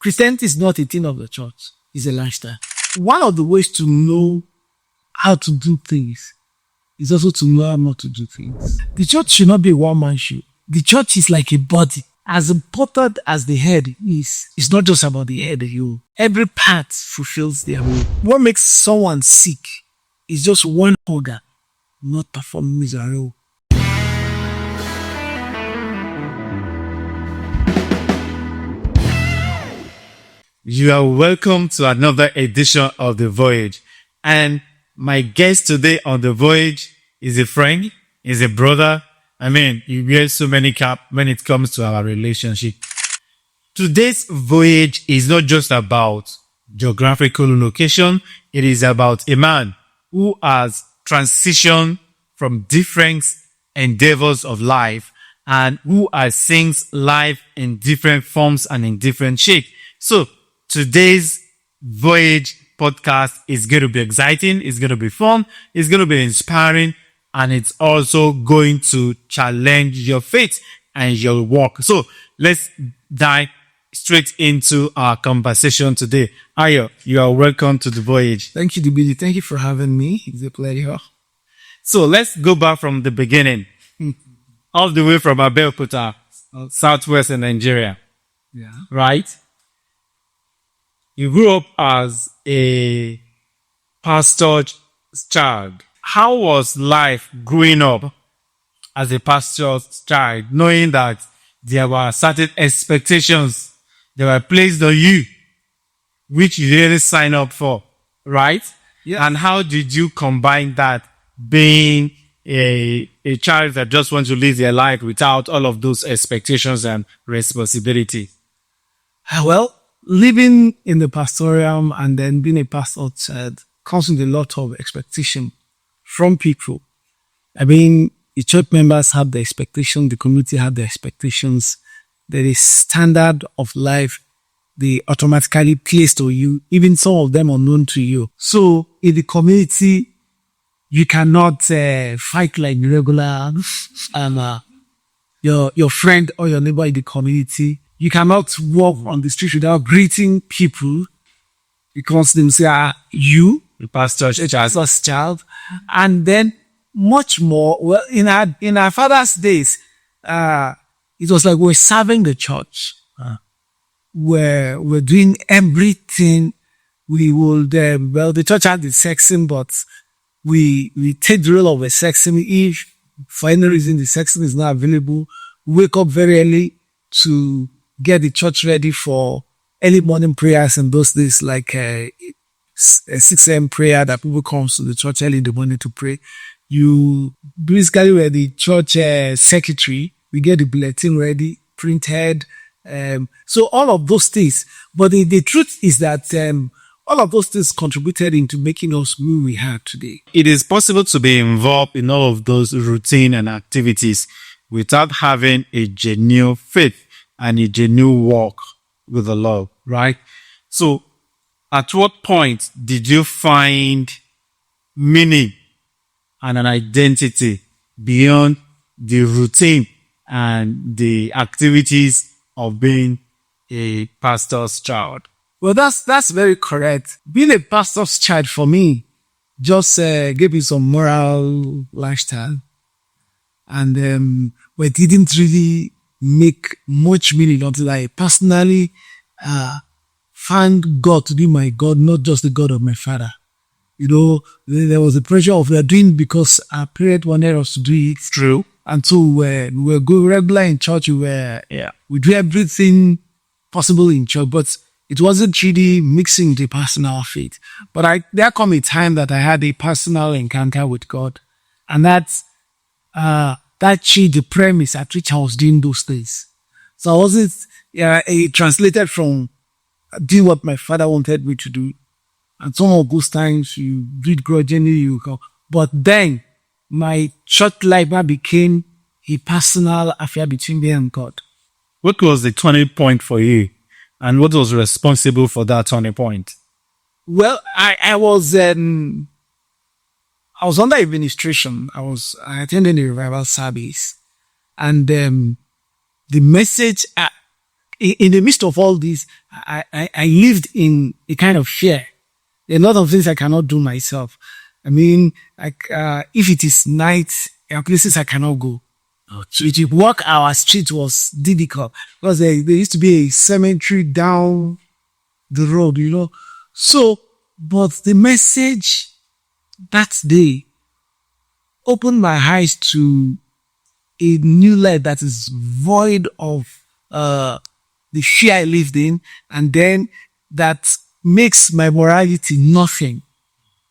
Christianity is not a thing of the church. It's a lifestyle. One of the ways to know how to do things is also to know how not to do things. The church should not be a one-man show. The church is like a body. As important as the head is, it's not just about the head. Every part fulfills their role. What makes someone sick is just one organ not performing its role. You are welcome to another edition of The Voyage. And my guest today on The Voyage is a friend, is a brother. I mean, he wears so many caps when it comes to our relationship. Today's voyage is not just about geographical location. It is about a man who has transitioned from different endeavors of life and who has seen life in different forms and in different shapes. So today's voyage podcast is going to be exciting. It's going to be fun. It's going to be inspiring. And it's also going to challenge your faith and your walk. So let's dive straight into our conversation today. Ayo, you are welcome to The Voyage. Thank you, DBD. Thank you for having me. It's a pleasure. So let's go back from the beginning. All the way from Abeokuta, southwest in Nigeria. Yeah. Right? You grew up as a pastor's child. How was life growing up as a pastor's child, knowing that there were certain expectations that were placed on you, which you didn't sign up for, right? Yeah. And how did you combine that, being a child that just wants to live their life without all of those expectations and responsibility? Well, living in the pastoral and then being a pastor's child comes with a lot of expectation from people. I mean, the church members have the expectation, the community have the expectations. There is standard of life they automatically placed on you, even some of them unknown to you. So in the community, you cannot fight like regular your friend or your neighbor in the community. You cannot walk on the street without greeting people because they say, you, The pastor's child. And then much more, well, in our father's days, it was like we're serving the church. We're doing everything. We would, the church had the sexton, but we take the role of a sexton. If for any reason the sexton is not available, we wake up very early to get the church ready for early morning prayers in those days, like, a 6 a.m. prayer that people come to the church early in the morning to pray. You basically were the church secretary. We get the bulletin ready, printed. So all of those things. But the truth is that all of those things contributed into making us who we are today. It is possible to be involved in all of those routine and activities without having a genuine faith and a genuine walk with the Lord, right? So at what point did you find meaning and an identity beyond the routine and the activities of being a pastor's child? Well, that's very correct. Being a pastor's child for me just gave me some moral lifestyle. And we didn't really make much meaning until I personally found God to be my God, not just the God of my father. You know, there was a pressure of doing because our parents wanted us to do it. True. And so we were going regular in church. We do everything possible in church, but it wasn't really mixing the personal faith. But there come a time that I had a personal encounter with God. And that changed the premise at which I was doing those things. So I wasn't, it translated from doing what my father wanted me to do. And some of those times you do it grudgingly, but then my church life became a personal affair between me and God. What was the turning point for you? And what was responsible for that turning point? Well, I was under administration. I attended a revival service, and the message in the midst of all this, I lived in a kind of fear. There are a lot of things I cannot do myself. I mean, like, if it is night, there are places I cannot go. So to walk our street was difficult because there used to be a cemetery down the road, So, but the message that day opened my eyes to a new life that is void of the fear I lived in, and then that makes my morality nothing.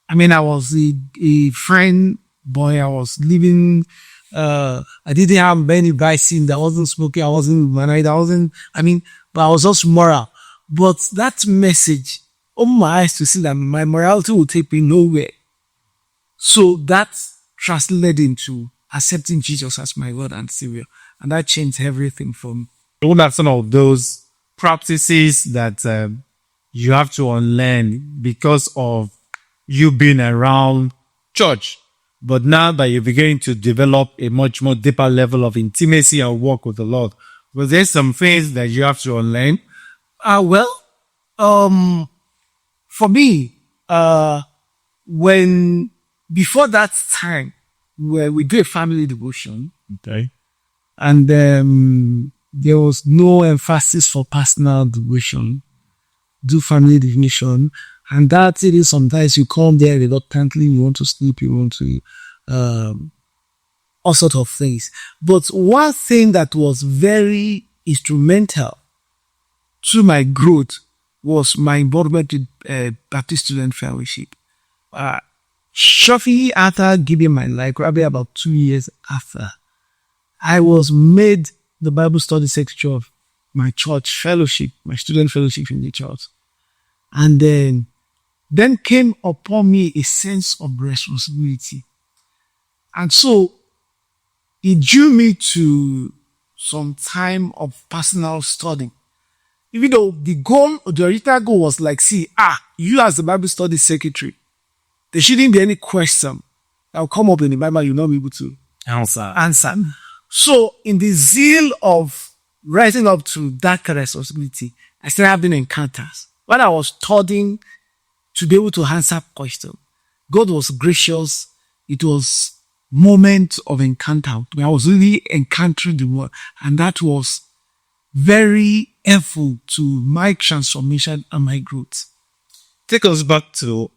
I mean, I was a friend boy. I was living. I didn't have many vices. I wasn't smoking. I wasn't married. But I was also moral. But that message opened my eyes to see that my morality will take me nowhere. So that translated into accepting Jesus as my Lord and Savior. And that changed everything for me. What are some of those practices that you have to unlearn because of you being around church? But now that you're beginning to develop a much more deeper level of intimacy and work with the Lord, was there some things that you have to unlearn? For me, before that time, where we do a family devotion, Okay. and there was no emphasis for personal devotion, do family devotion, and that it is sometimes you come there reluctantly, you want to sleep, you want to all sorts of things. But one thing that was very instrumental to my growth was my involvement in Baptist Student Fellowship. Shortly after giving my life, probably about 2 years after, I was made the Bible study secretary of my church fellowship, my student fellowship in the church. And then came upon me a sense of responsibility. And so it drew me to some time of personal study. Even though the original goal was like, you as the Bible study secretary, there shouldn't be any question that will come up in the Bible you'll not be able to answer. So in the zeal of rising up to that responsibility, I started having encounters. When I was studying to be able to answer questions, God was gracious. It was moment of encounter. I was really encountering the word, and that was very helpful to my transformation and my growth. Take us back to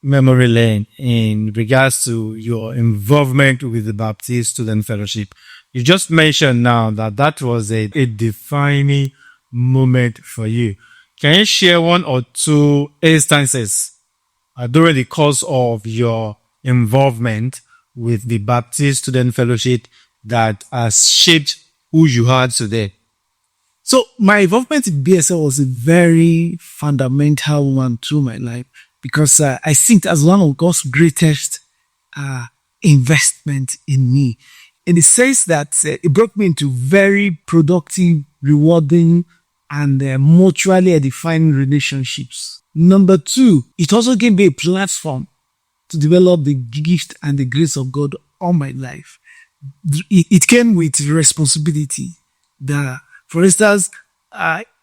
memory lane in regards to your involvement with the Baptist Student Fellowship. You just mentioned now that was a defining moment for you. Can you share one or two instances during the course of your involvement with the Baptist Student Fellowship that has shaped who you are today? So my involvement in BSL was a very fundamental one through my life because I think it as one of God's greatest investment in me, in the sense that it brought me into very productive, rewarding, and mutually edifying relationships. Number two, it also gave me a platform to develop the gift and the grace of God all my life. It came with responsibility. For instance,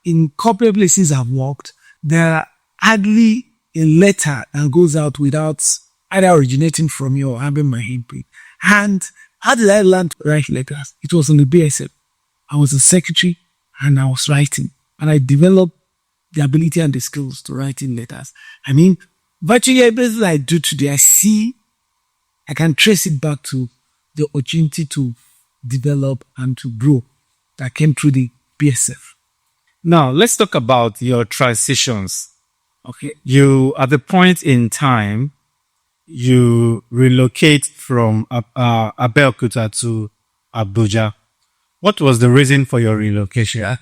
in corporate places I've worked, there are hardly a letter that goes out without either originating from you or having my handprint. And how did I learn to write letters? It was on the BSF. I was a secretary and I was writing. And I developed the ability and the skills to write in letters. I mean, virtually everything I do today, I can trace it back to the opportunity to develop and to grow that came through the BSF. Now, let's talk about your transitions. Okay. You, at the point in time, you relocate from Abeokuta to Abuja. What was the reason for your relocation?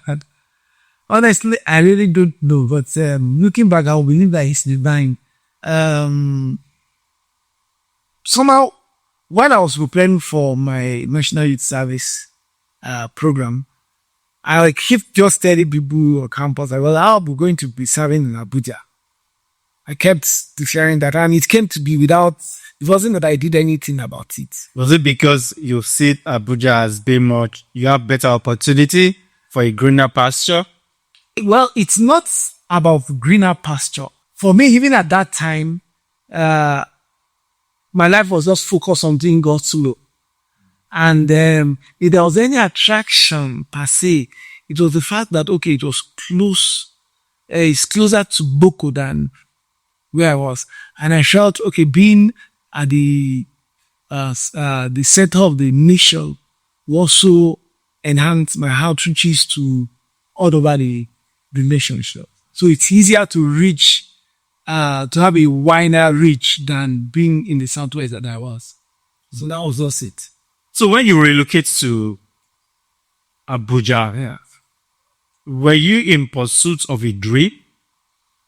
Honestly, I really don't know, but looking back, I believe that it's divine. Somehow, when I was preparing for my National Youth Service program, I kept just telling people on campus, I'll be going to be serving in Abuja. I kept sharing that, and it came to be it wasn't that I did anything about it. Was it because you see Abuja as being you have better opportunity for a greener pasture? Well, it's not about greener pasture. For me, even at that time, my life was just focused on doing God's will. And if there was any attraction per se, it was the fact that, okay, it was close, it's closer to Boko than where I was. And I felt, okay, being at the center of the mission will also enhance my outreaches to all over the relationship. So it's easier to reach, to have a wider reach than being in the Southwest that I was. So that was just it. So when you relocate to Abuja, Yeah. were you in pursuit of a dream?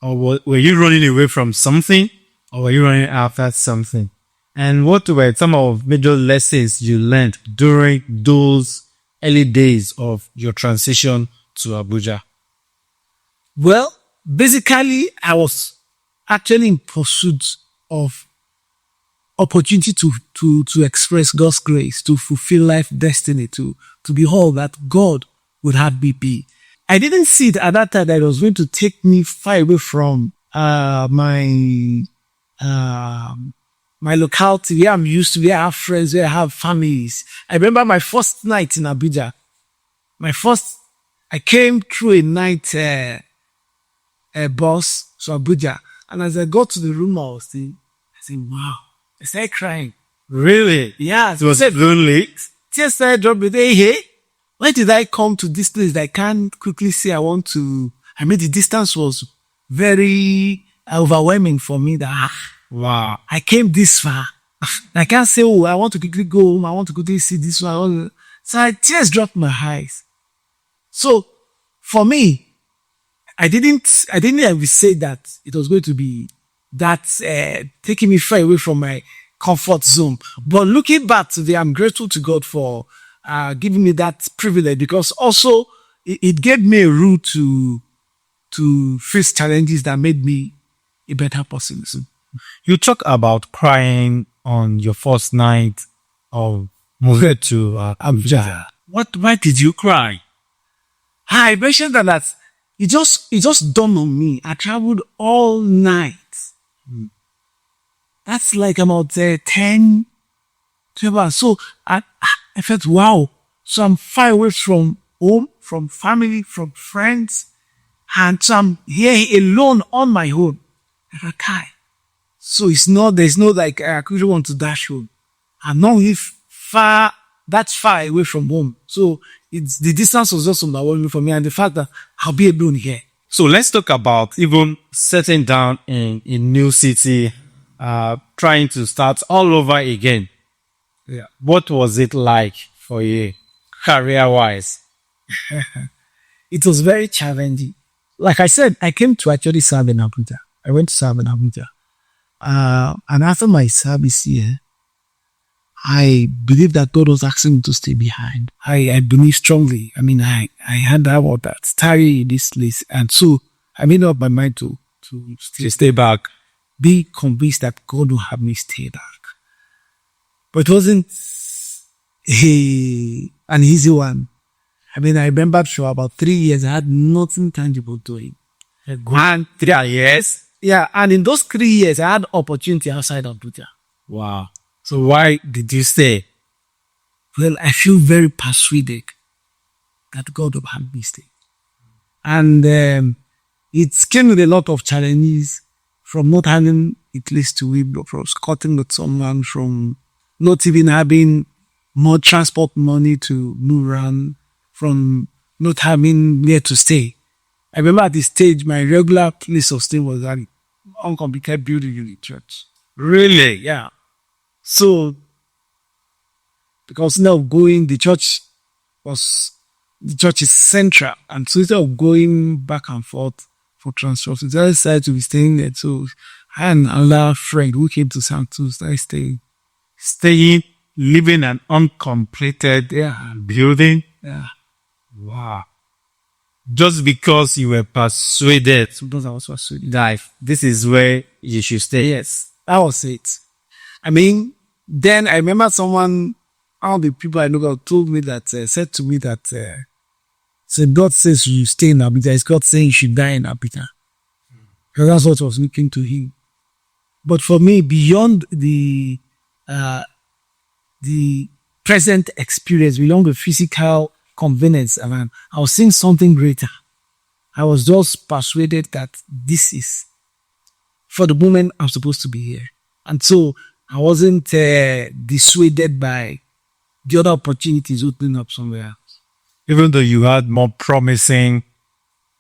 Or were you running away from something? Or were you running after something? And what were some of major lessons you learned during those early days of your transition to Abuja? Well, basically, I was actually in pursuit of opportunity to express God's grace, to fulfill life destiny, to be all that God would have me be. I didn't see it at that time that it was going to take me far away from my locality, where I'm used to, where I have friends, where I have families. I remember my first night in Abuja. I came through a night bus to Abuja, and as I got to the room, I said, wow. I started crying. Really? Yeah. It was lonely. Tears started dropping. Hey, why did I come to this place that I can't quickly say I want to? I mean, the distance was very overwhelming for me that, Wow. I came this far. I can't say, oh, I want to quickly go home. I want to quickly see this one. So tears dropped my eyes. So for me, I didn't ever say that it was going to be that taking me far away from my comfort zone. But looking back today, I'm grateful to God for giving me that privilege, because also it gave me a route to face challenges that made me a better person. So, You talk about crying on your first night of moving to Abuja. Why did you cry? I mentioned that it just dawned on me. I traveled all night. That's like about 10, 12 hours. So I felt, wow. So I'm far away from home, from family, from friends. And so I'm here alone on my own. Like, okay. So there's no like, I couldn't want to dash home. I'm not that's far away from home. So the distance was just overwhelming for me, and the fact that I'll be alone here. So let's talk about even settling down in a new city, trying to start all over again. Yeah. What was it like for you, career-wise? It was very challenging. Like I said, I came to actually serve in Abuja. I went to serve in Abuja. And after my service here, I believe that God was asking me to stay behind. I believe strongly. I mean, I had that word that tarry in this place. And so I made up my mind to Stay back. be convinced that God will have me stay back. But it wasn't an easy one. I mean, I remember for about 3 years, I had nothing tangible doing. And 3 years? Yeah, and in those 3 years, I had opportunity outside of Abuja. Wow. So why did you stay? Well, I feel very persuaded that God will have me stay. And it came with a lot of challenges, from not having a place to live, from squatting with someone, from not even having more transport money to move around, from not having where to stay. I remember at this stage, my regular place of stay was an uncompleted building in the church. Really? Yeah. So, because now the church is central, and so instead of going back and forth for transport, we decided to be staying there. So I had another friend who came to San to start staying. Staying, living an uncompleted building? Yeah. Wow. Just because you were persuaded Sometimes I was persuaded. that this is where you should stay. Yes, that was it. I mean, then I remember one of the people I know told me that, said to me that, So God says you stay in Abuja. It's God saying you should die in Abuja. Because that's what was looking to him. But for me, beyond the present experience, beyond the physical convenience, I was seeing something greater. I was just persuaded that this is, for the moment, I'm supposed to be here. And so I wasn't dissuaded by the other opportunities opening up somewhere else. Even though you had more promising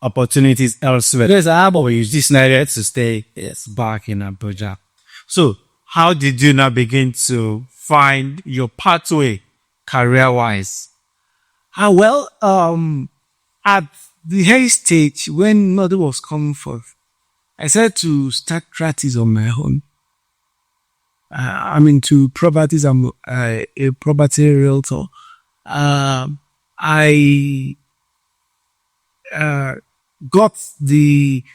opportunities elsewhere. Yes, I have. But you decided to stay back in Abuja. So how did you now begin to find your pathway career-wise? Well, at the early stage, when nothing was coming forth, I started to start practice on my own. I'm into properties. I'm a property realtor. I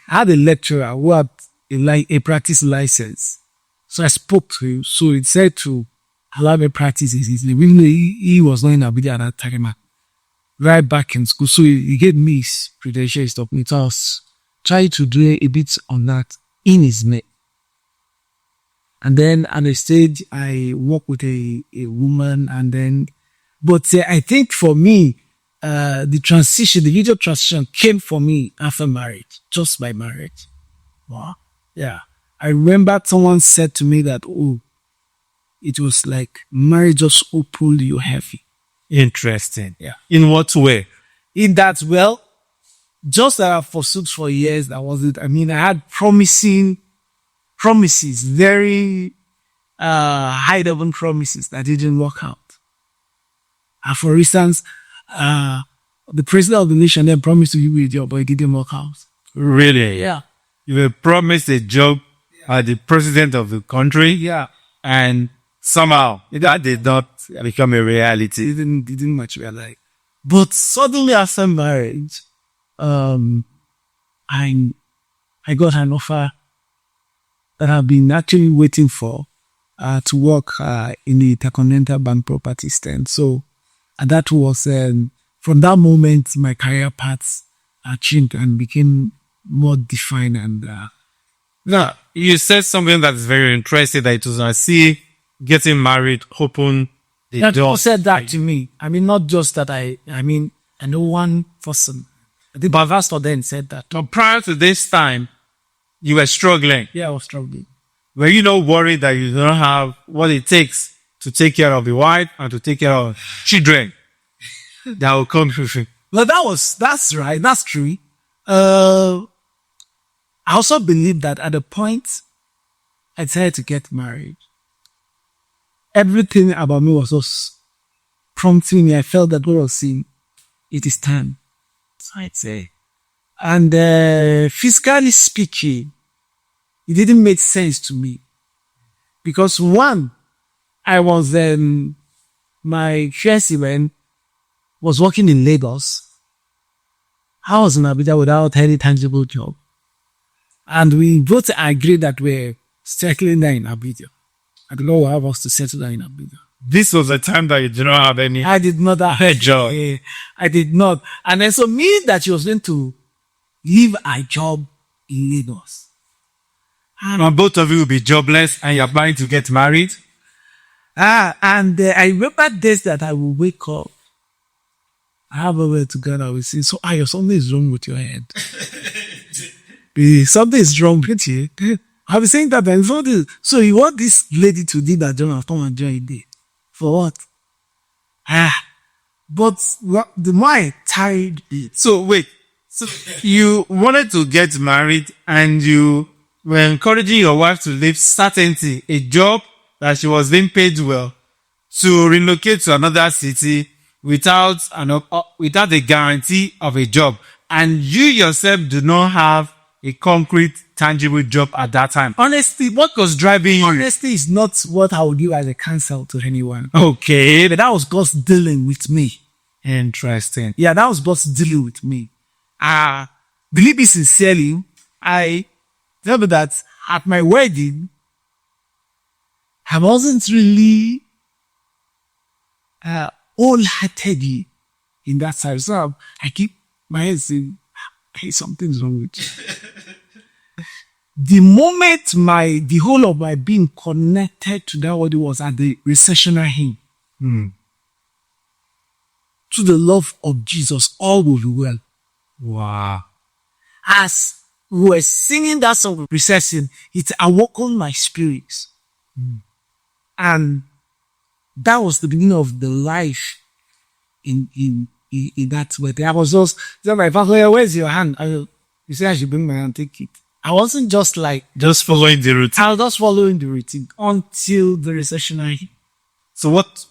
had a lecturer who had a practice license. So I spoke to him. So he said to allow me practice easily. He was not in Abuja at that time. Right back in school. So he gave me his credentials, stuff. So I was trying to do a bit on that in his name. And then at the stage, I worked with a woman, and then, but I think for me, the video transition came for me after marriage, just by marriage. Wow. Yeah. I remember someone said to me that, it was like marriage just opened you heavy. Interesting. Yeah. In what way? In that, well, just that I pursued for years, that was it. I had promises, very high level promises that didn't work out. For instance, the president of the nation then promised to give you a job, but it didn't work out. Really? Yeah. You were promised a job as the president of the country. Yeah. And somehow that did not become a reality. Didn't materialize. But suddenly after marriage, I got an offer that I've been actually waiting for, to work, in the Intercontinental Bank property stand. So, and that was, from that moment, my career paths changed and became more defined. And, now, you said something that is very interesting, that it was, I see, getting married open the door. People said that to me. Not just that I know one person. The pastor then said that. So prior to this time, you were struggling. Yeah, I was struggling. Were you not worried that you don't have what it takes to take care of the wife and to take care of children that will come through? Well, that's right. That's true. I also believe that at the point I decided to get married, everything about me was just prompting me. I felt that God was saying, it is time. So I'd say. And physically speaking, it didn't make sense to me. Because one, I was, my chairman was working in Lagos. I was in Abuja without any tangible job. And we both agreed that we're settling down in Abuja. And the Lord will have us to settle down in Abuja. This was the time that you did not have any. I did not have a job. I did not. And then so me that she was going to leave a job in Lagos. And both of you will be jobless and you're planning to get married. And I remember days that I will wake up. I have a way to God. I will say, so something is wrong with your head. Something is wrong with you. I've been saying that. So you want this lady to do that job and come and join it. For what? But the more I tired it. So wait. So you wanted to get married and you were encouraging your wife to leave certainty, a job that she was being paid well, to relocate to another city without a guarantee of a job. And you yourself do not have a concrete, tangible job at that time. Honestly, what was driving you? Honestly, is not what I would give as a counsel to anyone. Okay. But that was God's dealing with me. Interesting. Yeah, that was God's dealing with me. Believe me sincerely, I tell you that at my wedding, I wasn't really wholeheartedly in that side. So I keep my head said, hey, something's wrong with you. The moment the whole of my being connected to that what it was at the recessional hymn, to the love of Jesus, all will be well. Wow. As we were singing that song of recession, it awoken my spirits. And that was the beginning of the life in that way. I was just, my father, where's your hand? You say I should bring my hand, take it. I wasn't just like, Just following the routine. I was just following the routine until the recessional. So what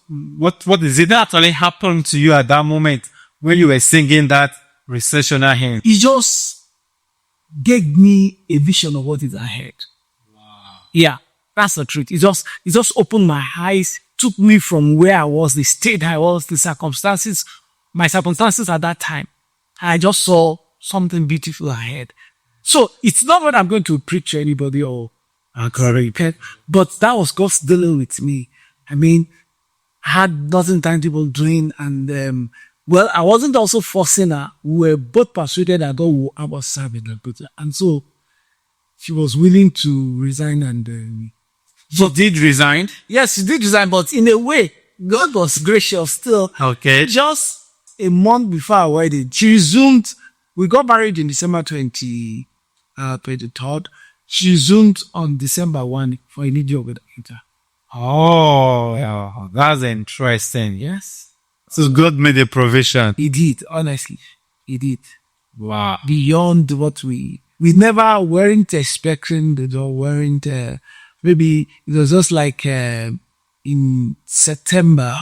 is it that actually happened to you at that moment when you were singing that recessional hymn? It just gave me a vision of what is ahead. Wow. Yeah, that's the truth. It just opened my eyes, took me from where I was, the state I was, the circumstances, my circumstances at that time. I just saw something beautiful ahead. So it's not what I'm going to preach to anybody or repent, but that was God's dealing with me. I mean, I had nothing tangible doing, and well, I wasn't also forcing her. We were both persuaded that God I was serving her, and so she was willing to resign. And She did resign? yes, she did resign, but in a way, God was gracious still. Okay. Just a month before our wedding, she resumed. We got married in December 23rd. She resumed on December 1 for a new job with her. Oh, yeah, that's interesting. Yes. So God made a provision. He did, honestly. He did. Wow. Beyond what we weren't expecting, maybe it was just like, in September,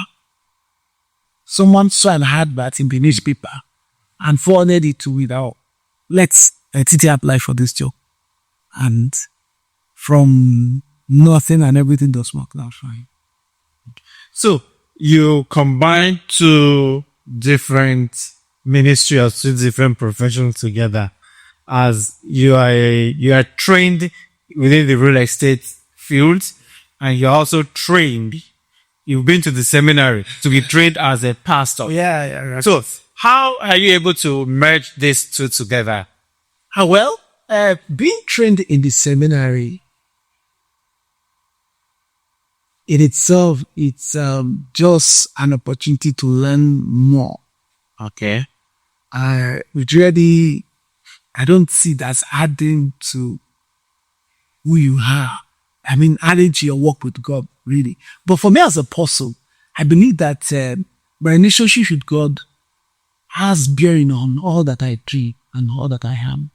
someone saw an advert in the newspaper and forwarded it to without. Let's TT apply for this job. And from nothing and everything does work out fine. So you combine two different ministries, two different professions together, as you are trained within the real estate field, and you're also trained. You've been to the seminary to be trained as a pastor. Yeah. Right. So how are you able to merge these two together? Well, being trained in the seminary in itself, it's just an opportunity to learn more. Okay. I don't see that's adding to who you are. I mean, adding to your work with God, really. But for me as an apostle, I believe that my relationship with God has bearing on all that I do and all that I am.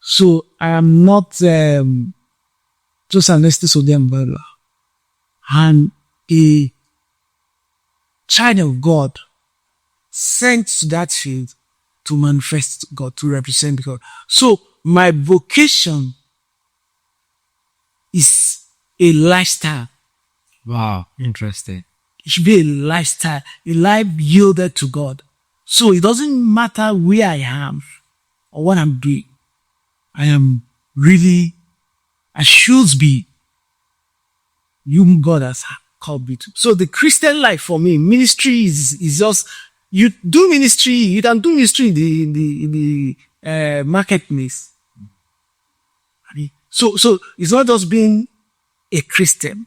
So I am not just an estate umbrella. And a child of God sent to that field to manifest God, to represent God. So my vocation is a lifestyle. Wow. Interesting. It should be a lifestyle, a life yielded to God. So it doesn't matter where I am or what I'm doing. I should be whom God has called me to. So the Christian life for me, ministry is just, you do ministry, you can do ministry in the marketplace. So it's not just being a Christian,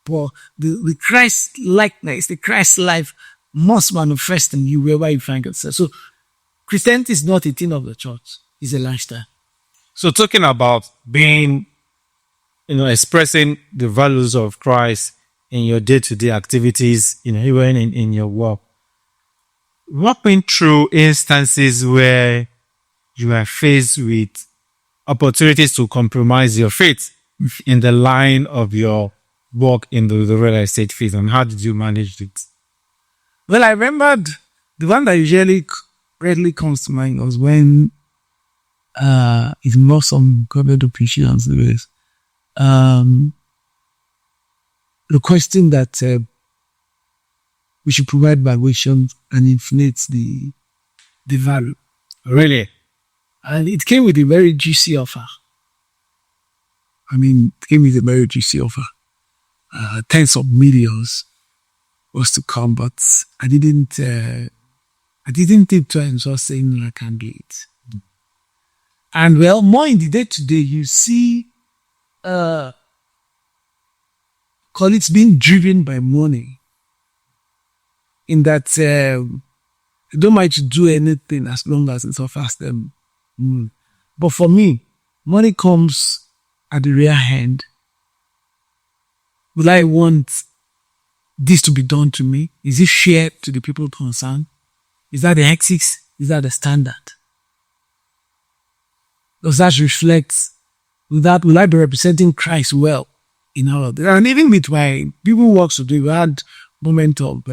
but the Christ likeness, the Christ life must manifest in you wherever you find yourself. So Christianity is not a thing of the church, it's a lifestyle. So talking about being, expressing the values of Christ in your day-to-day activities, even in your work. What been through instances where you are faced with opportunities to compromise your faith in the line of your work in the real estate field, and how did you manage it? Well, I remembered the one that usually readily comes to mind was when it involved some government officials requesting that we should provide valuations and inflate the value. Really? And it came with a very juicy offer. Tens of millions was to come, but I didn't I didn't think twice, just saying, no, I can't do it. And well, more in the day to day, you see, colleagues being driven by money in that, they don't mind to do anything as long as it offers them. But for me, money comes at the rear hand. Will I want this to be done to me? Is it shared to the people concerned? Is that the ethics? Is that the standard? Does that reflect, will I be representing Christ well in all of this? And even with my people who work today, we had moment of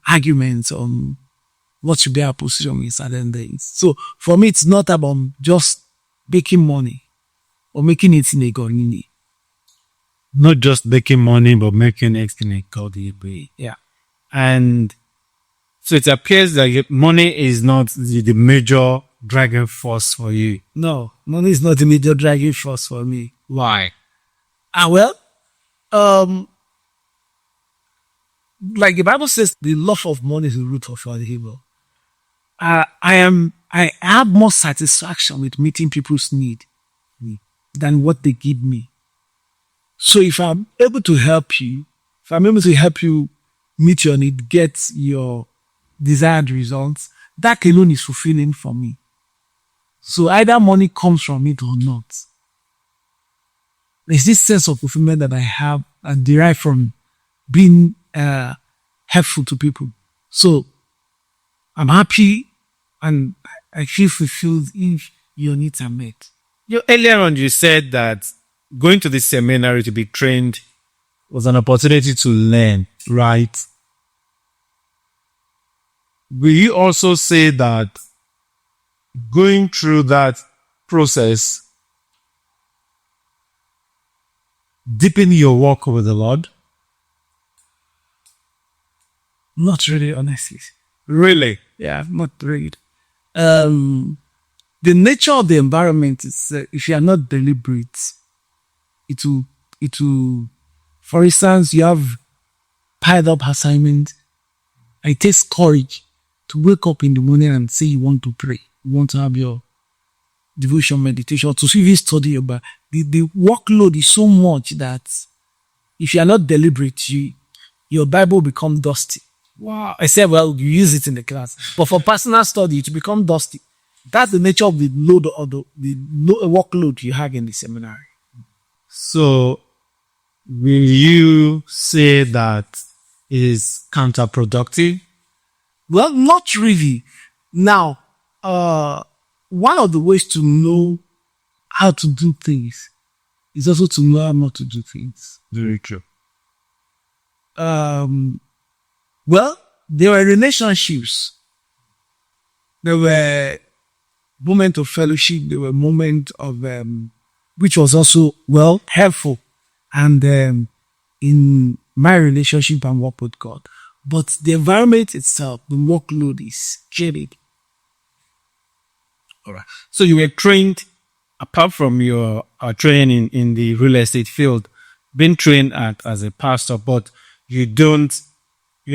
arguments on what should be our position in certain things. So for me, it's not about just making money or making it in a godly. Not just making money, but making it in a godly way. Yeah. And so it appears that money is not the major driving force for you. No, money is not the major driving force for me. Why? Well, like the Bible says, the love of money is the root of all evil. I have more satisfaction with meeting people's need than what they give me. So if I'm able to help you, if I'm able to help you meet your need, get your desired results, that alone is fulfilling for me. So either money comes from it or not. There's this sense of fulfillment that I have and derive from being helpful to people. So I'm happy and I feel fulfilled if your needs are met. Earlier on, you said that going to the seminary to be trained was an opportunity to learn, right? Will you also say that going through that process deepen your walk with the Lord? Not really, honestly. Really? Yeah, not really. The nature of the environment is, if you are not deliberate, it will, for instance, you have piled up assignment. It takes courage to wake up in the morning and say you want to pray. You want to have your devotion, meditation, to even study your Bible. The workload is so much that if you are not deliberate, your Bible become dusty. Wow. I said, well, you use it in the class. But for personal study, it become dusty. That's the nature of the load or the workload you have in the seminary. So, will you say that is counterproductive? Well, not really. Now, one of the ways to know how to do things is also to know how not to do things. Very true. Well, there were relationships. There were moments of fellowship. There were moments of, which was also, well, helpful. And, in my relationship and work with God. But the environment itself, the workload is jaded. All right. So you were trained, apart from your training in the real estate field, being trained as a pastor, but you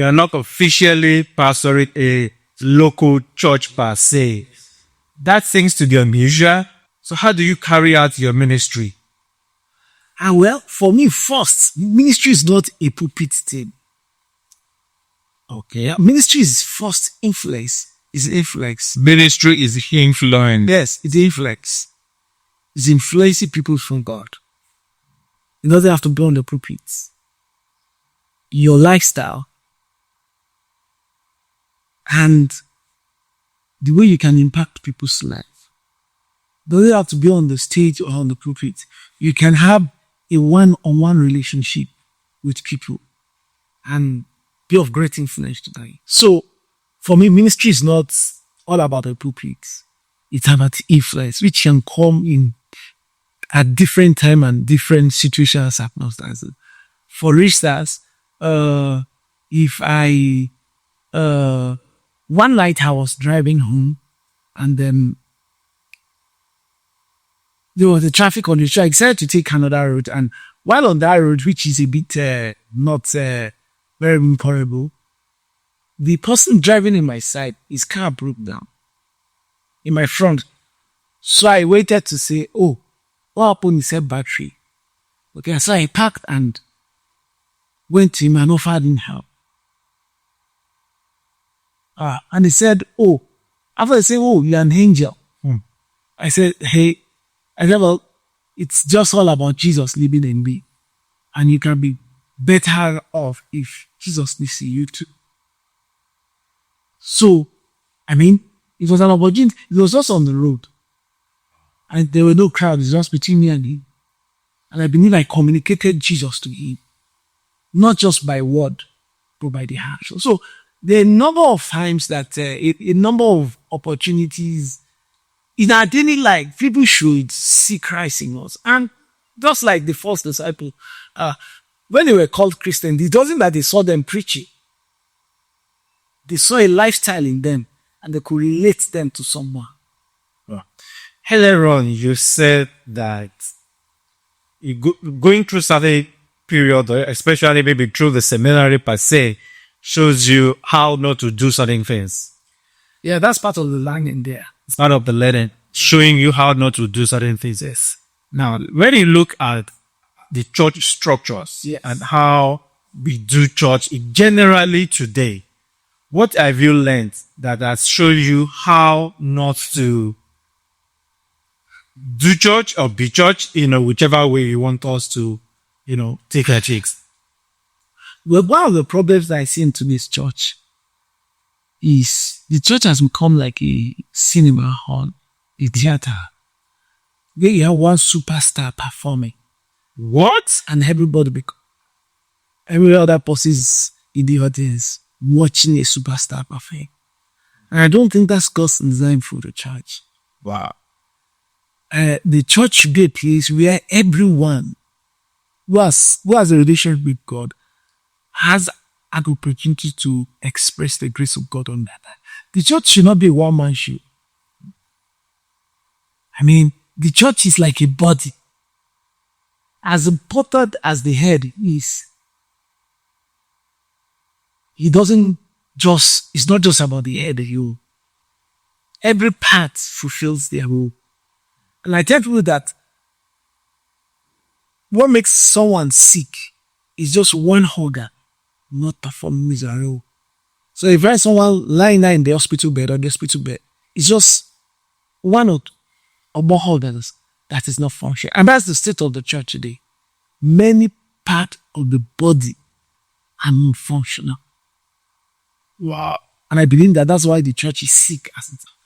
are not officially pastoring a local church per se. That seems to be unusual. So how do you carry out your ministry? Well, for me, first, ministry is not a pulpit thing. Okay. Ministry is first influence. It's influence. Ministry is influence. Yes, it's influence. It's influencing people from God. It doesn't have to be on the pulpit. Your lifestyle and the way you can impact people's life. Doesn't have to be on the stage or on the pulpit. You can have a one-on-one relationship with people and be of great influence to them. So, for me, ministry is not all about the pulpit. It's about influence, which can come in at different time and different situations, circumstances. For instance, if one night I was driving home and then there was a traffic on the track. I decided to take another road, and while on that road, which is a bit not very impossible, the person driving in my side, his car broke down in my front. So I waited to say, oh, what happened? He said battery. Okay, so I parked and went to him and offered him help. And he said, oh, after I said, oh, you're an angel. I said, well, it's just all about Jesus living in me. And you can be better off if Jesus lives in you too. So, it was an opportunity. It was just on the road. And there were no crowds, just between me and him. And I believe I communicated Jesus to him. Not just by word, but by the heart. So there are a number of times that a number of opportunities in our daily life, people should see Christ in us. And just like the first disciple, when they were called Christians, it wasn't that they saw them preaching. They saw a lifestyle in them and they could relate them to someone. Earlier on, you said that going through certain period, especially maybe through the seminary per se, shows you how not to do certain things. Yeah, that's part of the learning there. It's part of the learning, showing you how not to do certain things. Yes. Now, when you look at the church structures and how we do church generally today, what have you learned that has shown you how not to do church or be church, whichever way you want us to, take our chicks? Well, one of the problems that I see in today's church is the church has become like a cinema hall, a theater, where you have one superstar performing. What? And every other person is in the audience watching a superstar perform. And I don't think that's God's design for the church. Wow. The church should be a place where everyone who has a relationship with God has an opportunity to express the grace of God on that. The church should not be a one-man show. The church is like a body. As important as the head is, it's not just about the head. Every part fulfills their role. And I tell you that what makes someone sick is just one organ not performing his role. So if I someone lying there in the hospital bed, it's just one or more organs that is not functioning. And that's the state of the church today. Many parts of the body are not functional. Wow. And I believe that's why the church is sick.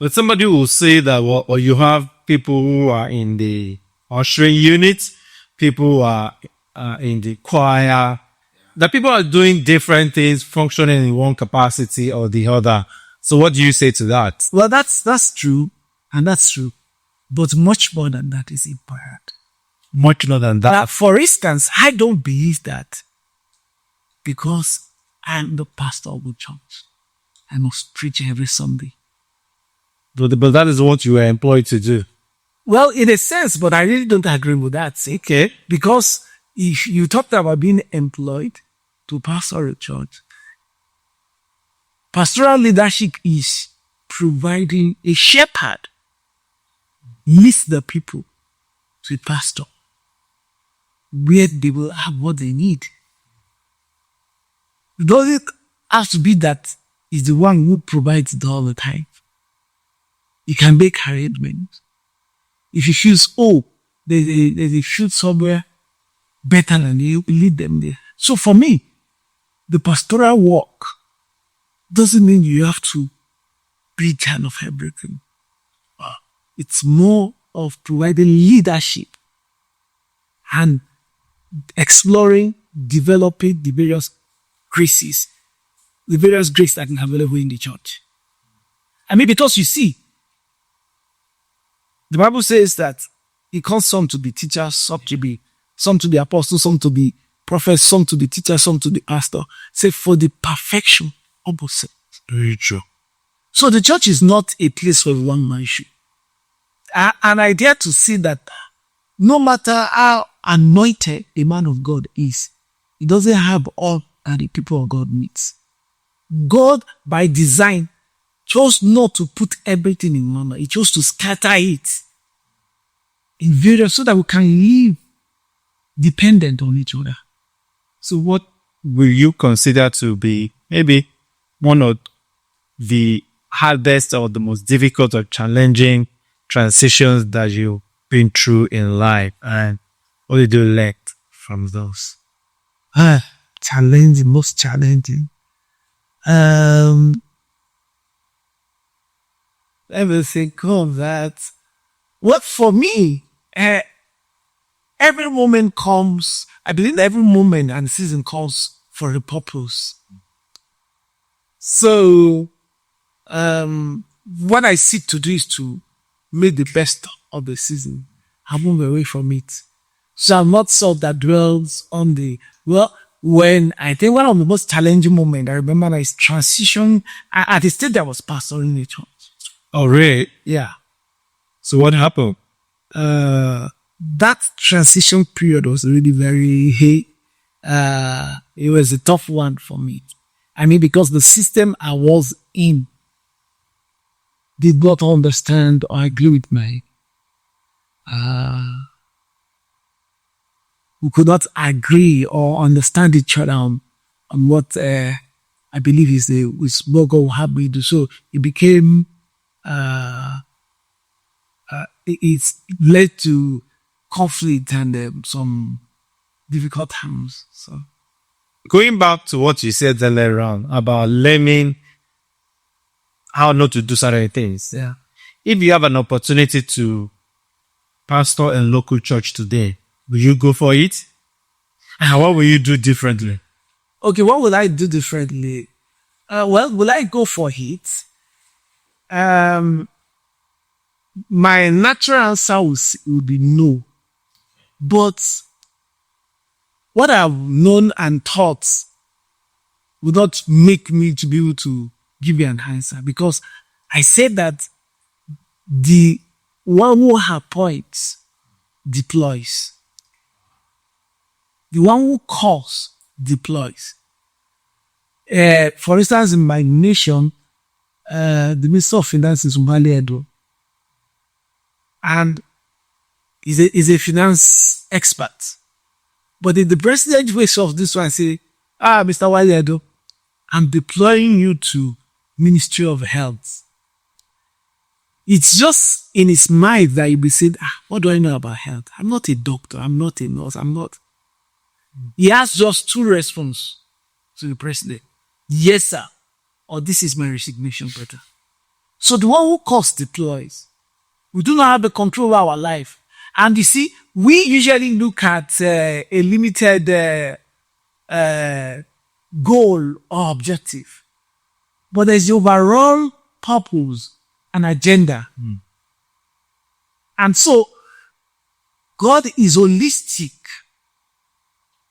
But somebody will say that, well, you have people who are in the ushering unit, people who are in the choir, that people are doing different things, functioning in one capacity or the other. So what do you say to that? Well, that's true. And that's true. But much more than that is important. Much more than that. For instance, I don't believe that because I'm the pastor of the church, I must preach every Sunday. But that is what you were employed to do. Well, in a sense, but I really don't agree with that. Okay. Because if you talked about being employed to pastor a church, pastoral leadership is providing a shepherd, leads the people to a pastor, where they will have what they need. It doesn't have to be that he's the one who provides it all the time. You can make arrangements. If you feel, there's a field somewhere better than you, lead them there. So for me, the pastoral work doesn't mean you have to be kind of everything. It's more of providing leadership and exploring, developing the various graces, the various graces that are available in the church. Because you see, the Bible says that He calls some to be teachers, some to be apostles, some to be prophets, some to be teachers, some to be pastor. Say for the perfection of both sexes. Very true. So the church is not a place for one man show. And I dare to see that no matter how anointed a man of God is, he doesn't have all that the people of God needs. God, by design, chose not to put everything in one. He chose to scatter it in various so that we can live dependent on each other. So what will you consider to be maybe one of the hardest or the most difficult or challenging transitions that you've been through in life, and what did you learn from those? Challenging, most challenging. Let me think of that. What for me, every moment comes, I believe every moment and season comes for a purpose. So, what I seek to do is to make the best of the season. I move away from it. So I'm not someone that dwells on when I think one of the most challenging moments I remember is transition at the state that I was pastoring the church. Oh, really? Yeah. So what happened? That transition period was really very, it was a tough one for me. I mean, because the system I was in did not understand or agree with me. We could not agree or understand each other on what I believe is what God will have me do. So it became, it led to conflict and some difficult times. So Going back to what you said earlier on about learning how not to do certain things. yeah. If you have an opportunity to pastor a local church today, will you go for it? And what will you do differently? Okay, what will I do differently? Will I go for it? My natural answer will be no. But what I've known and taught would not make me to be able to give you an answer, because I said that the one who appoints deploys. The one who calls deploys. For instance, in my nation, the Minister of Finance is Umali Edo, and is a finance expert. But in the president ways of this one, say, Mr. Wale Edo, I'm deploying you to Ministry of Health. It's just in his mind that he'll be saying, what do I know about health? I'm not a doctor. I'm not a nurse. I'm not. He has just two responses to the president. Yes, sir. Or this is my resignation, brother. So the one who calls deploys. We do not have the control of our life. And you see, we usually look at a limited goal or objective. But there's the overall purpose and agenda. And so, God is holistic.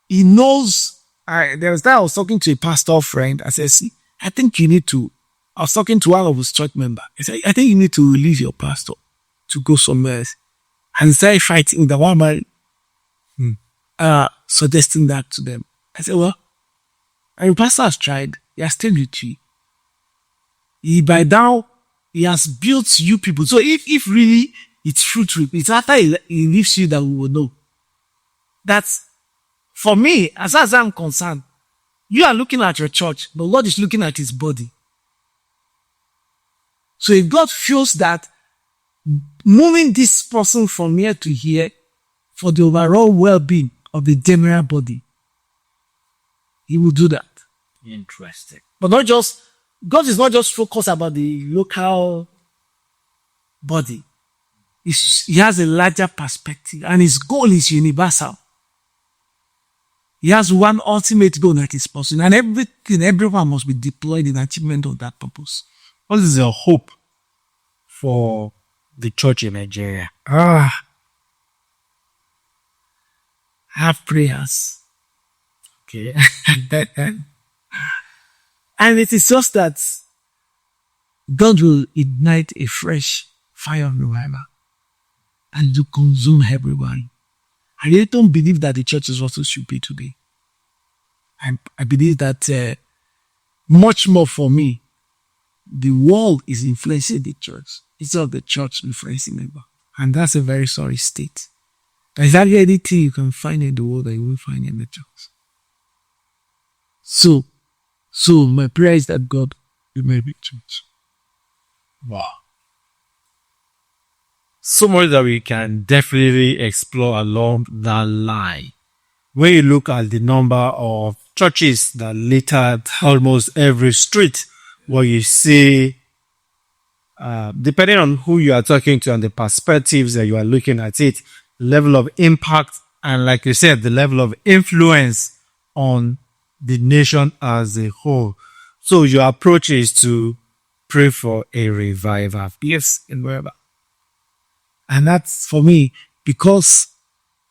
He knows. There was that I was talking to a pastor friend. I said, see, I think you need to. I was talking to one of his church members. I said, I think you need to release your pastor to go somewhere else. And started fighting the one man, suggesting that to them. I said, well, your pastor has tried. He has stayed with you. By now, he has built you people. So if really it's fruit trip, it's after he leaves you that we will know. That's, for me, as far as I'm concerned, you are looking at your church, but Lord is looking at his body. So if God feels that moving this person from here to here for the overall well-being of the general body, he will do that. Interesting. But God is not just focused about the local body. He has a larger perspective, and his goal is universal. He has one ultimate goal that is pursuing, and everyone must be deployed in achievement of that purpose. What is your hope for the church in Nigeria? Have prayers. Okay. And it is just that God will ignite a fresh fire of revival and to consume everyone. I really don't believe that the church is what it should be today. I believe that Much more for me, the world is influencing the church instead of the church influencing the world. And that's a very sorry state. There's hardly anything you can find in the world that you will find in the church. So my prayer is that God will make a big church. Wow. So much that we can definitely explore along that line. When you look at the number of churches that litter almost every street, what you see, depending on who you are talking to and the perspectives that you are looking at it, level of impact, and like you said, the level of influence on the nation as a whole. So your approach is to pray for a revival. Yes, in wherever. And that's for me, because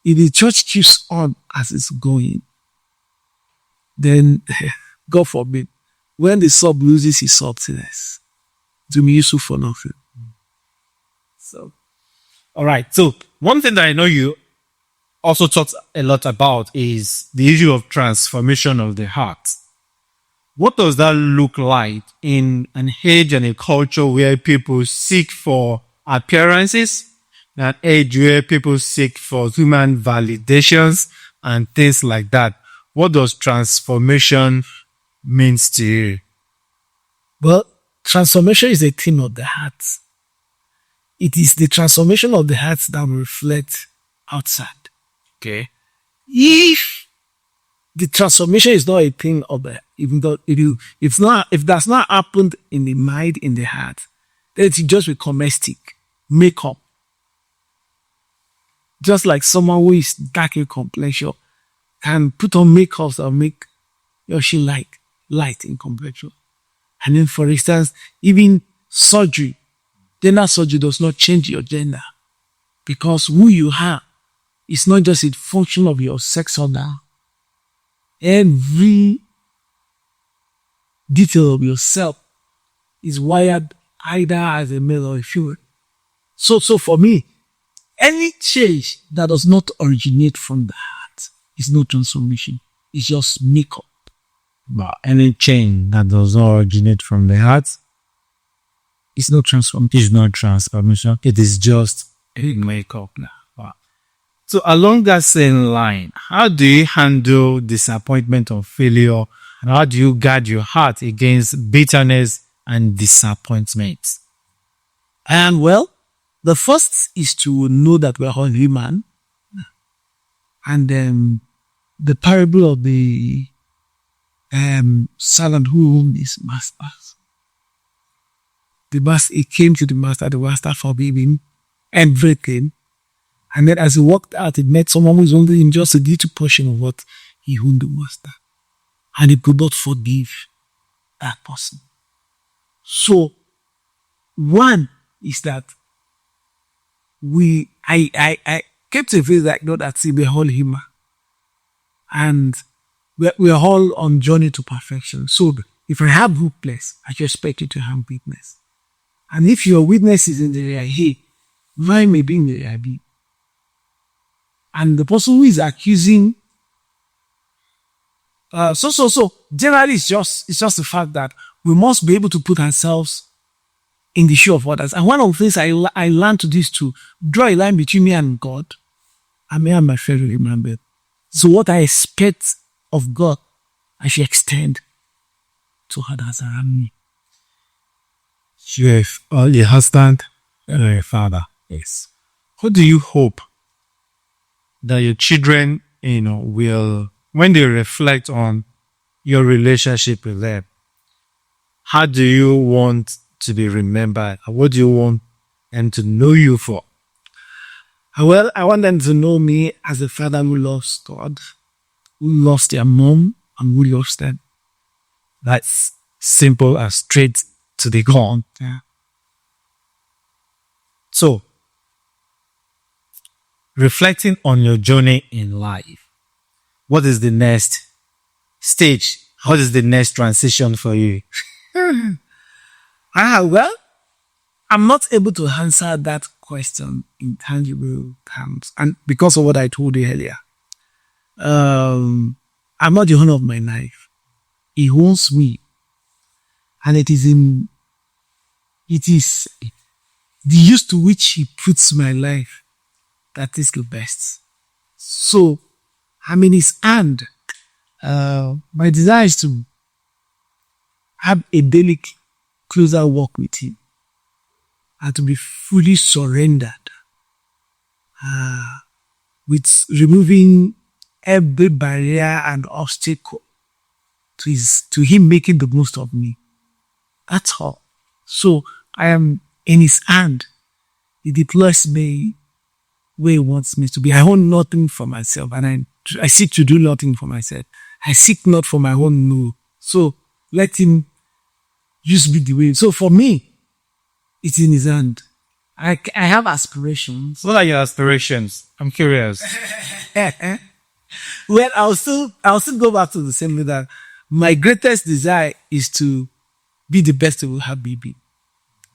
if the church keeps on as it's going, then God forbid, when the sub loses his substance, to be useful for nothing. So, all right. So one thing that I know you also talked a lot about is the issue of transformation of the heart. What does that look like in an age and a culture where people seek for appearances, an age where people seek for human validations and things like that? What does transformation means to you? Well, transformation is a theme of the heart. It is the transformation of the heart that will reflect outside. Okay. If the transformation is not a thing of the, even though if that's not happened in the mind, in the heart, then it will just be cosmetic, makeup. Just like someone who is dark in complexion can put on makeup that will make he or she light in complexion. And then, for instance, even surgery, gender surgery does not change your gender, because who you are is not just a function of your sex organ. Every detail of yourself is wired either as a male or a female. So for me, any change that does not originate from the heart is no transformation. It's just makeup. But any change that does not originate from the heart It's no transformation. is not transformation. It is just a makeup now. Wow. So along that same line, how do you handle disappointment or failure? And how do you guard your heart against bitterness and disappointment? And well, the first is to know that we're all human. And the parable of the servant who owned his masters. He came to the master forbade him everything. And then as he walked out, he met someone who was only him just a little portion of what he owned the master. And he could not forgive that person. So, one is that I kept a faith that God had seen we're all human. And we're all on journey to perfection. So, if I have weakness, I should expect you to have weakness. And if your weakness is in the area A, mine may be in the area B. And the person who is accusing, generally it's just the fact that we must be able to put ourselves in the shoe of others. And one of the things I learned to this to draw a line between me and God, and me and my fellow human being. So what I expect of God, I should extend to others around me. You have a husband and a father. Yes. What do you hope that your children, will, when they reflect on your relationship with them, how do you want to be remembered? What do you want them to know you for? Well, I want them to know me as a father who loves God, who loves their mom, and who loves them. That's simple and straight to the goal. Yeah. So, reflecting on your journey in life, what is the next stage? What is the next transition for you? Well, I'm not able to answer that question in tangible terms, and because of what I told you earlier. I'm not the owner of my life. He owns me. And it is the use to which he puts my life that is the best. So I'm in his hand. My desire is to have a daily closer walk with him and to be fully surrendered, with removing every barrier and obstacle to him making the most of me. That's all. So I am in his hand. He deploys me where he wants me to be. I own nothing for myself, and I seek to do nothing for myself. I seek not for my own no. So let him just be the way. So for me, it's in his hand. I have aspirations. What are your aspirations? I'm curious. Well, I'll still go back to the same way that my greatest desire is to be the best he will have me be.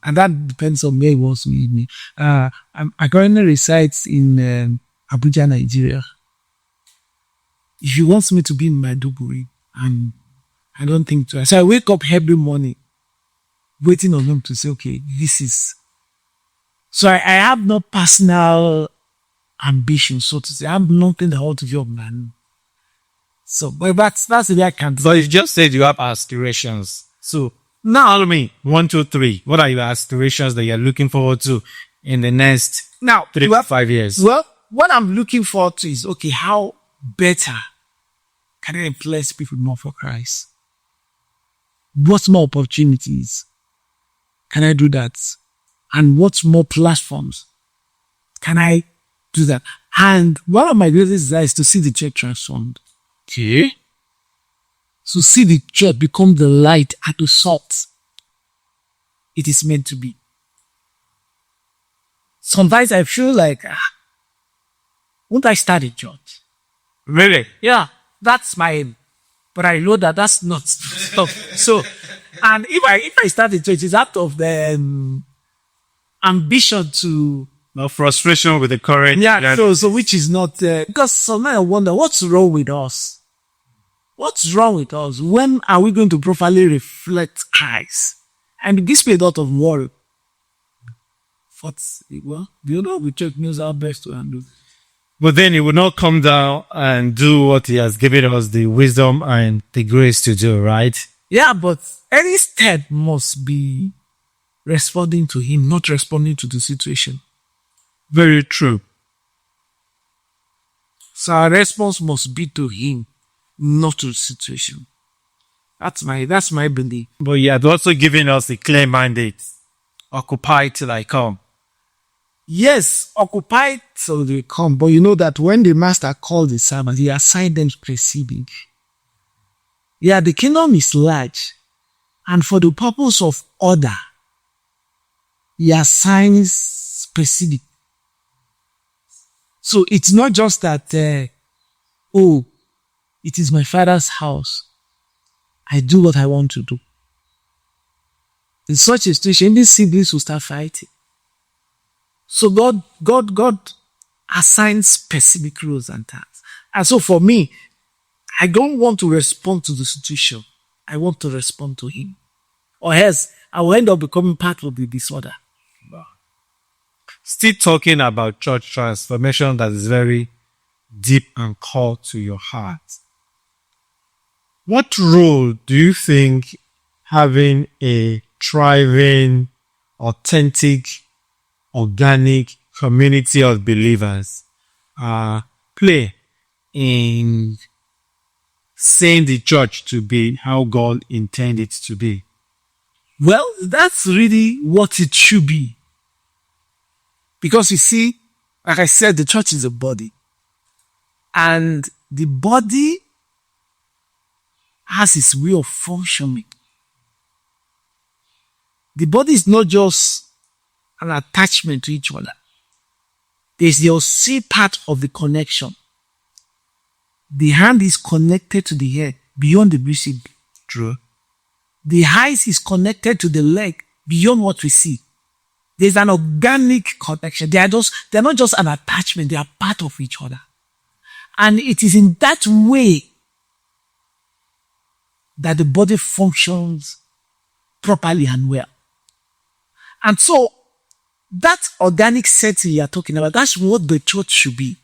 And that depends on where he wants to lead me. I currently reside in Abuja, Nigeria. If he wants me to be in Maiduguri, and I don't think so. So I wake up every morning waiting on him to say, okay, this is. So I have no personal ambition, so to say. I have nothing the whole to give man. So, but that's the way I can. So you just said you have aspirations. So now tell me 1, 2, 3. What are your aspirations that you're looking forward to in the next 3 to 5 years? Well, what I'm looking forward to is, okay, how better can I influence people more for Christ? What more opportunities can I do that? And what more platforms can I do that? And one of my greatest desires is to see the church transformed. Okay. So see the church become the light and the salt it is meant to be. Sometimes I feel like, won't I start a church? Really? Yeah, that's my aim. But I know that that's not stuff. So, and if I start a church, it's out of the ambition to. No frustration with the current. Yeah, so which is not, because sometimes I wonder, what's wrong with us? What's wrong with us? When are we going to properly reflect Christ? And it gives me a lot of worry. Well, the church knows our best to handle. But then he will not come down and do what he has given us the wisdom and the grace to do, right? Yeah, but any step must be responding to him, not responding to the situation. Very true. So our response must be to him, not to the situation. That's my belief. But he had also given us a clear mandate. Occupy till I come. Yes, occupy till they come. But you know that when the master called the servants, he assigned them specific. Yeah, the kingdom is large. And for the purpose of order, he assigns specific. So it's not just that, it is my father's house. I do what I want to do. In such a situation, these siblings will start fighting. So God assigns specific rules and tasks. And so for me, I don't want to respond to the situation. I want to respond to him. Or else, I will end up becoming part of the disorder. Still talking about church transformation that is very deep and core to your heart. What role do you think having a thriving, authentic, organic community of believers play in seeing the church to be how God intended it to be? Well, that's really what it should be. Because you see, like I said, the church is a body. And the body has its way of functioning. The body is not just an attachment to each other. There's the see part of the connection. The hand is connected to the head beyond the visible. True. The eyes is connected to the leg beyond what we see. There's an organic connection. They're not just an attachment, they are part of each other. And it is in that way that the body functions properly and well. And so, that organic setting you're talking about, that's what the church should be.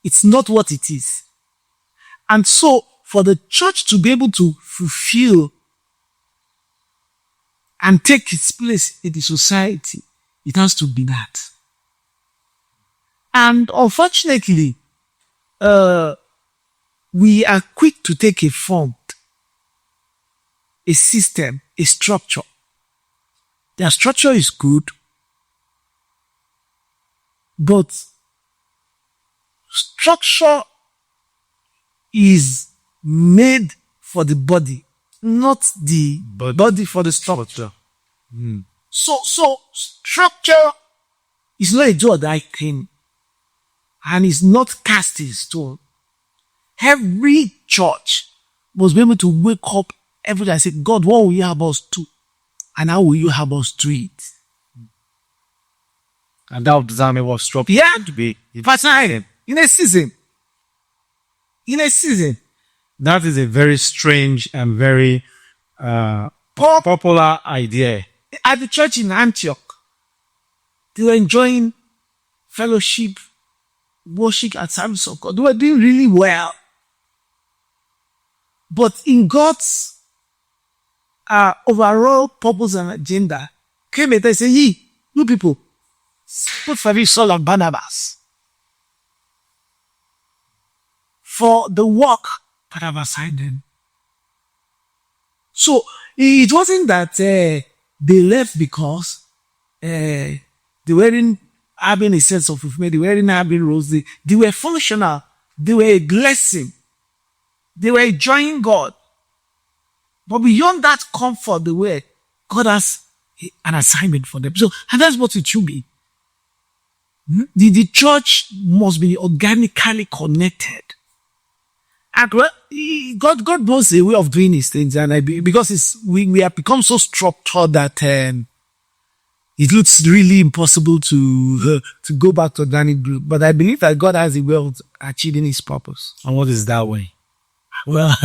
It's not what it is. And so, for the church to be able to fulfill and take its place in the society, it has to be that. And unfortunately, we are quick to take a form, a system, a structure. Their structure is good, but structure is made for the body, not the body for the structure. So structure is not a job that I came, and is not cast in stone. Every church must be able to wake up every day and say, God, what will you have us do? And how will you have us do it? And that would determine what structure to be. Fascinating. In a season. That is a very strange and very popular idea. At the church in Antioch, they were enjoying fellowship, worship, and service of God. They were doing really well. But in God's overall purpose and agenda, came and said, you people, put for me Saul and Barnabas for the work that I've assigned them. So it wasn't that they left because they weren't having a sense of fulfillment, they weren't having roles, they were functional, they were a blessing, they were enjoying God. But beyond that comfort, God has an assignment for them. So, and that's what it should be. The church must be organically connected. And God knows a way of doing his things, and because we have become so structured that it looks really impossible to go back to organic group. But I believe that God has a way of achieving his purpose. And what is that way? Well,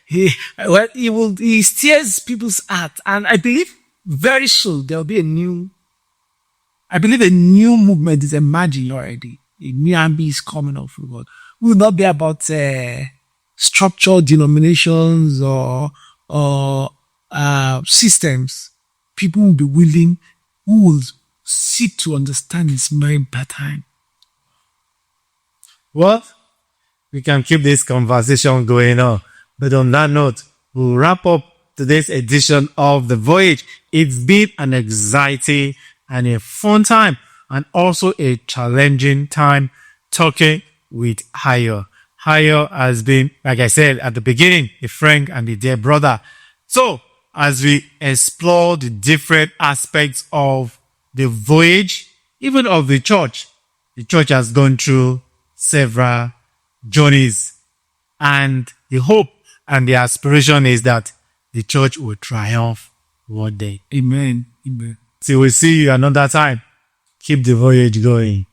he steers people's heart, and I believe very soon there will be a new movement is emerging already. A new army is coming up from God. It will not be about structured denominations or systems. People will be willing, who will seek to understand his main pattern. Well, we can keep this conversation going on. But on that note, we'll wrap up today's edition of The Voyage. It's been an exciting and a fun time, and also a challenging time talking with Ayoola. Ayoola has been, like I said at the beginning, a friend and a dear brother. So, as we explore the different aspects of the voyage, even of the church has gone through several journeys, and the hope and the aspiration is that the church will triumph one day. Amen. Till we see you another time. Keep the voyage going.